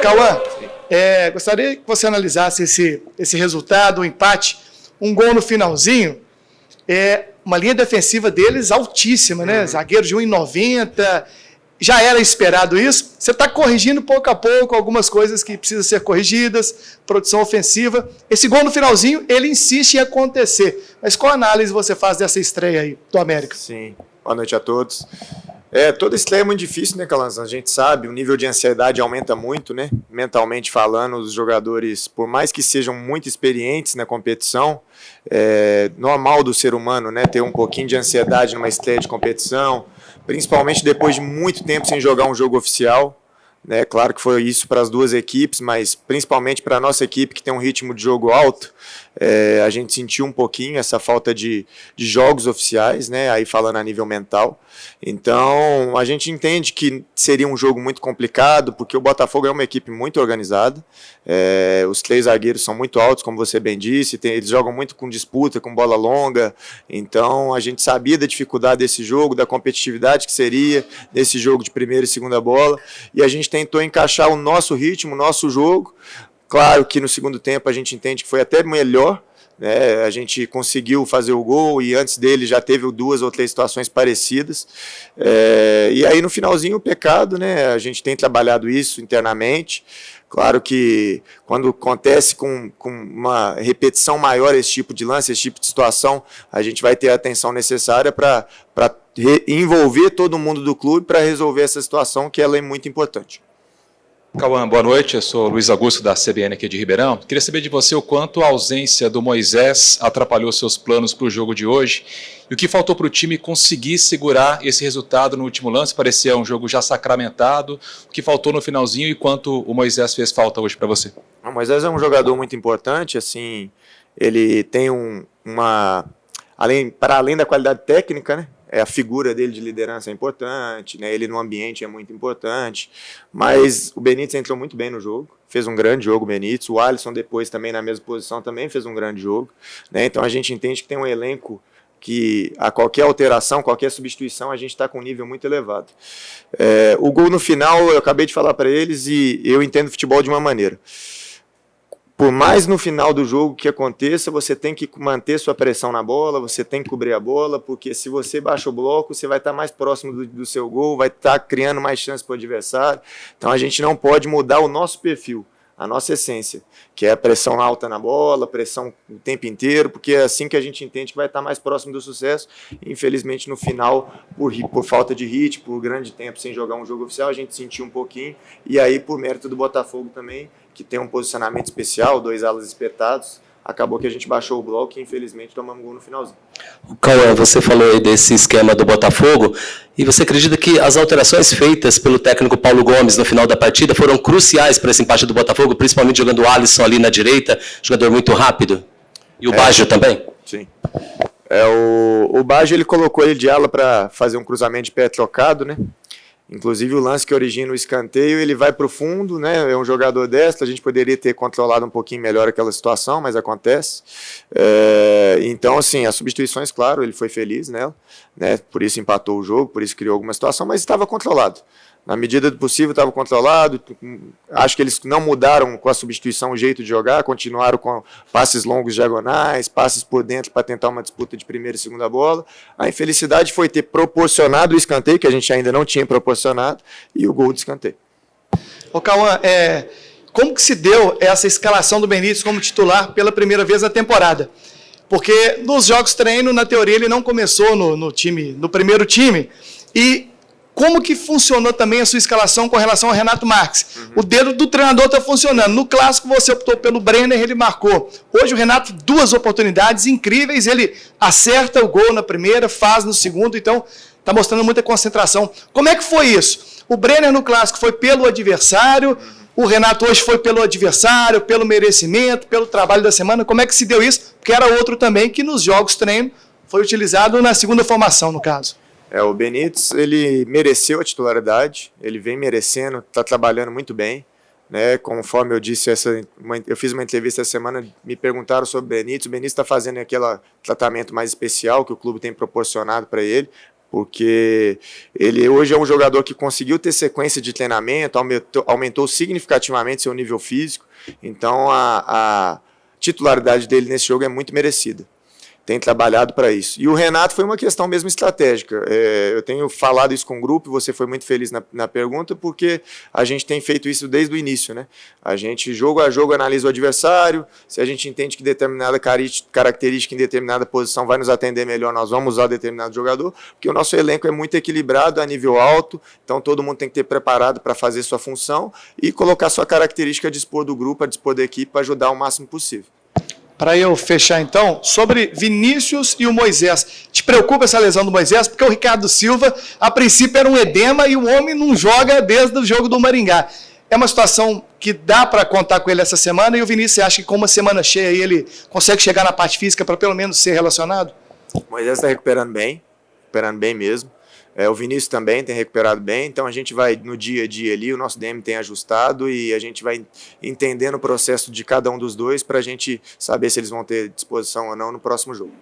Cauã, gostaria que você analisasse esse resultado, o empate, um gol no finalzinho, uma linha defensiva deles altíssima, né? Zagueiros de 1,90, já era esperado isso. Você está corrigindo pouco a pouco algumas coisas que precisam ser corrigidas, produção ofensiva. Esse gol no finalzinho, ele insiste em acontecer. Mas qual análise você faz dessa estreia aí do América? Sim, boa noite a todos. Toda estreia é muito difícil, né, Calanzão? A gente sabe, o nível de ansiedade aumenta muito, né? Mentalmente falando, os jogadores, por mais que sejam muito experientes na competição, é normal do ser humano, né, ter um pouquinho de ansiedade numa estreia de competição, principalmente depois de muito tempo sem jogar um jogo oficial. Claro que foi isso para as duas equipes, mas principalmente para a nossa equipe, que tem um ritmo de jogo alto, a gente sentiu um pouquinho essa falta de jogos oficiais, né, aí falando a nível mental. Então, a gente entende que seria um jogo muito complicado, porque o Botafogo é uma equipe muito organizada, os 3 zagueiros são muito altos, como você bem disse, eles jogam muito com disputa, com bola longa, então a gente sabia da dificuldade desse jogo, da competitividade que seria desse jogo de primeira e segunda bola, e a gente tentou encaixar o nosso ritmo, o nosso jogo. Claro que no segundo tempo a gente entende que foi até melhor, né? A gente conseguiu fazer o gol e antes dele já teve 2 ou 3 situações parecidas. E aí no finalzinho o pecado, né? A gente tem trabalhado isso internamente. Claro que quando acontece com uma repetição maior esse tipo de lance, esse tipo de situação, a gente vai ter a atenção necessária para envolver todo mundo do clube para resolver essa situação, que ela é muito importante. Cauã, boa noite, eu sou Luiz Augusto da CBN aqui de Ribeirão. Queria saber de você o quanto a ausência do Moisés atrapalhou seus planos para o jogo de hoje e o que faltou para o time conseguir segurar esse resultado no último lance. Parecia um jogo já sacramentado, o que faltou no finalzinho e quanto o Moisés fez falta hoje para você? O Moisés é um jogador muito importante, assim, ele tem para além da qualidade técnica, né? A figura dele de liderança é importante, né? Ele no ambiente é muito importante, mas o Benítez entrou muito bem no jogo, fez um grande jogo o Benítez, o Alisson depois também na mesma posição também fez um grande jogo, né? Então a gente entende que tem um elenco que a qualquer alteração, qualquer substituição, a gente está com um nível muito elevado. O gol no final, eu acabei de falar para eles e eu entendo futebol de uma maneira. Por mais no final do jogo que aconteça, você tem que manter sua pressão na bola, você tem que cobrir a bola, porque se você baixa o bloco, você vai estar mais próximo do seu gol, vai estar criando mais chance para o adversário. Então a gente não pode mudar o nosso perfil, a nossa essência, que é a pressão alta na bola, pressão o tempo inteiro, porque é assim que a gente entende que vai estar mais próximo do sucesso. Infelizmente, no final, por falta de ritmo, por grande tempo sem jogar um jogo oficial, a gente sentiu um pouquinho, e aí, por mérito do Botafogo também, que tem um posicionamento especial, 2 alas espetados, acabou que a gente baixou o bloco e infelizmente tomamos gol no finalzinho. Cauã, você falou aí desse esquema do Botafogo, e você acredita que as alterações feitas pelo técnico Paulo Gomes no final da partida foram cruciais para esse empate do Botafogo, principalmente jogando o Alisson ali na direita, jogador muito rápido, e o Baggio também? Sim. O Baggio, ele colocou ele de ala para fazer um cruzamento de pé trocado, né? Inclusive o lance que origina o escanteio, ele vai para o fundo, né? É um jogador destro, a gente poderia ter controlado um pouquinho melhor aquela situação, mas acontece. Então, assim, as substituições, claro, ele foi feliz nela, né? Por isso empatou o jogo, por isso criou alguma situação, mas estava controlado. Na medida do possível estava controlado, acho que eles não mudaram com a substituição o jeito de jogar, continuaram com passes longos diagonais, passes por dentro para tentar uma disputa de primeira e segunda bola. A infelicidade foi ter proporcionado o escanteio, que a gente ainda não tinha proporcionado, e o gol de escanteio. Ô Cauã, como que se deu essa escalação do Benítez como titular pela primeira vez na temporada? Porque nos jogos treino, na teoria, ele não começou no primeiro time, e como que funcionou também a sua escalação com relação ao Renato Marques? O dedo do treinador está funcionando. No clássico você optou pelo Brenner, ele marcou. Hoje o Renato, 2 oportunidades incríveis, ele acerta o gol na primeira, faz no segundo, então está mostrando muita concentração. Como é que foi isso? O Brenner no clássico foi pelo adversário, o Renato hoje foi pelo adversário, pelo merecimento, pelo trabalho da semana. Como é que se deu isso? Porque era outro também que nos jogos treino foi utilizado na segunda formação, no caso. O Benítez, ele mereceu a titularidade, ele vem merecendo, está trabalhando muito bem, né? Conforme eu disse, eu fiz uma entrevista essa semana, me perguntaram sobre o Benítez está fazendo aquele tratamento mais especial que o clube tem proporcionado para ele, porque ele hoje é um jogador que conseguiu ter sequência de treinamento, aumentou significativamente seu nível físico, então a titularidade dele nesse jogo é muito merecida. Tem trabalhado para isso. E o Renato foi uma questão mesmo estratégica. Eu tenho falado isso com o grupo, você foi muito feliz na pergunta, porque a gente tem feito isso desde o início, né? A gente, jogo a jogo, analisa o adversário, se a gente entende que determinada característica em determinada posição vai nos atender melhor, nós vamos usar determinado jogador, porque o nosso elenco é muito equilibrado a nível alto, então todo mundo tem que ter preparado para fazer sua função e colocar sua característica a dispor do grupo, a dispor da equipe, para ajudar o máximo possível. Para eu fechar então, sobre Vinícius e o Moisés. Te preocupa essa lesão do Moisés? Porque o Ricardo Silva, a princípio, era um edema e o homem não joga desde o jogo do Maringá. É uma situação que dá para contar com ele essa semana e o Vinícius, você acha que com uma semana cheia aí ele consegue chegar na parte física para pelo menos ser relacionado? O Moisés está recuperando bem mesmo. O Vinícius também tem recuperado bem, então a gente vai no dia a dia ali, o nosso DM tem ajustado e a gente vai entendendo o processo de cada um dos dois para a gente saber se eles vão ter disposição ou não no próximo jogo.